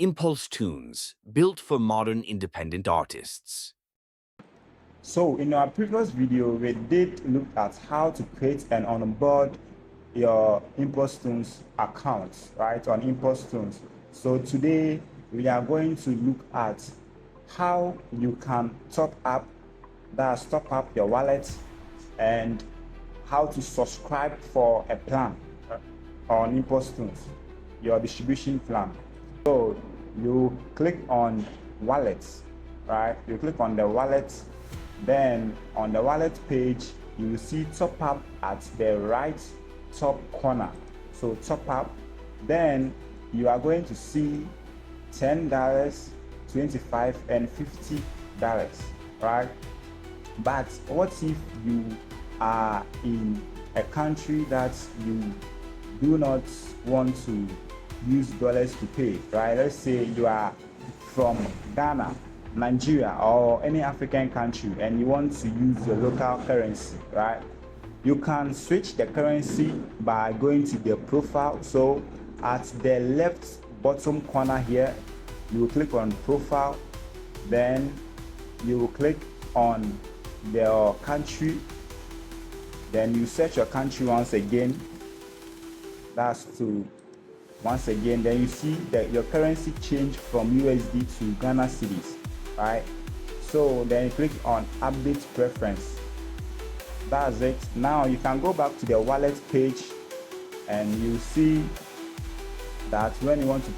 Impulse Tunes, built for modern independent artists. So in our previous video, we did look at how to create and onboard your Impulse Tunes account, right, on Impulse Tunes. So today we are going to look at how you can top up your wallet, and how to subscribe for a plan on Impulse Tunes, your distribution plan. So you click on wallets, right? You click on the wallet, then on the wallet page you will see top up at the right top corner. So top up, then you are going to see $10, $25 and $50, right? But what if you are in a country that you do not want to use dollars to pay, right? Let's say you are from Ghana, Nigeria, or any African country and you want to use your local currency, right? You can switch the currency by going to the profile. So at the left bottom corner here, you will click on profile, then you will click on the country, then you search your country once again. That's to once again, then you see that your currency changed from USD to Ghana cedis, right? So then you click on update preference. That's it. Now you can go back to the wallet page and you see that when you want to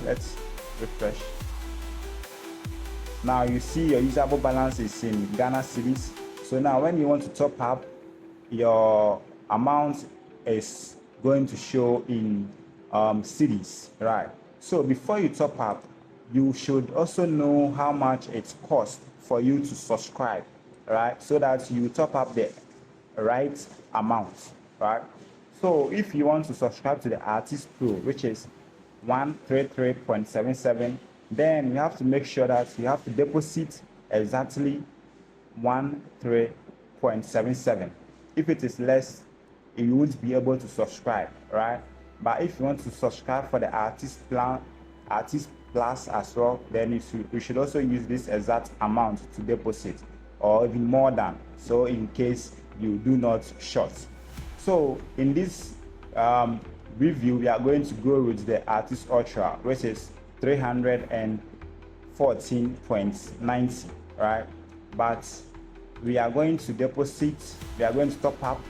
let's refresh. Now you see your usable balance is in Ghana cedis. So now when you want to top up, your amount is going to show in cedis, right? So before you top up, you should also know how much it costs for you to subscribe, right? So that you top up the right amount, right? So if you want to subscribe to the Artist Pro, which is 133.77, then you have to make sure that you have to deposit exactly 13.77. If it is less, you won't be able to subscribe, right? But if you want to subscribe for the Artist Plus as well, then you should also use this exact amount to deposit, or even more than, so in case you do not short. So in this review, we are going to go with the Artist Ultra, which is 314.90, right? But we are going to top up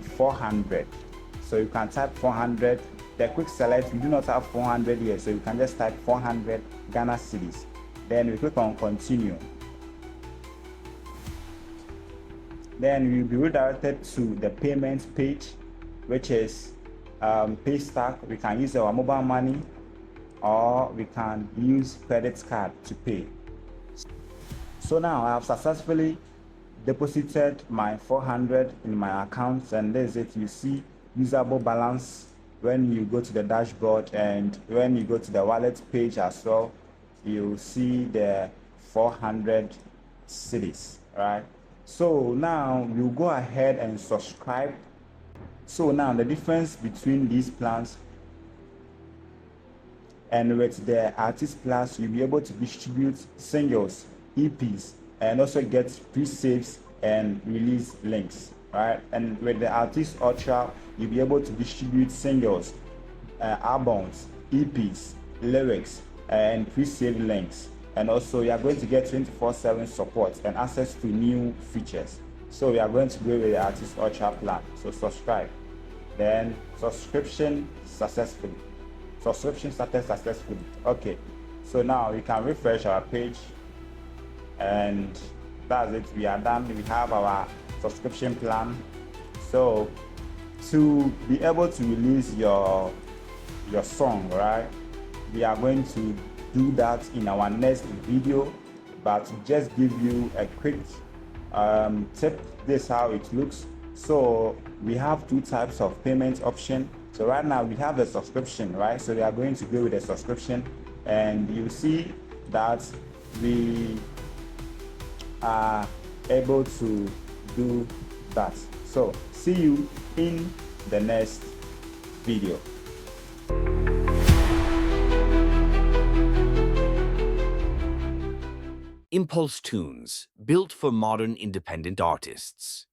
400. So you can type 400. The quick select, we do not have 400 here, so you can just type 400 Ghana cedis. Then we click on continue. Then we will be redirected to the payment page, which is pay stack. We can use our mobile money, or we can use credit card to pay. So now I have successfully deposited my 400 in my account, and this is it. You see usable balance when you go to the dashboard, and when you go to the wallet page as well, you see the 400 cedis, right? So now you go ahead and subscribe. So now the difference between these plans and with the Artist Plus, you'll be able to distribute singles, EPs, and also get pre-saves and release links, right? And with the Artist Ultra, you'll be able to distribute singles, albums, EPs, lyrics, and pre-save links. And also you are going to get 24/7 support and access to new features. So we are going to go with the Artist Ultra plan. So subscribe. Then subscription started successfully. Okay, so now we can refresh our page, and that's it. We are done. We have our subscription plan. So to be able to release your song, right, we are going to do that in our next video, but to just give you a quick tip, this is how it looks. So we have two types of payment option. So right now we have the subscription, right? So we are going to go with the subscription, and you see that we are able to do that. So see you in the next video. Impulse Tunes, built for modern independent artists.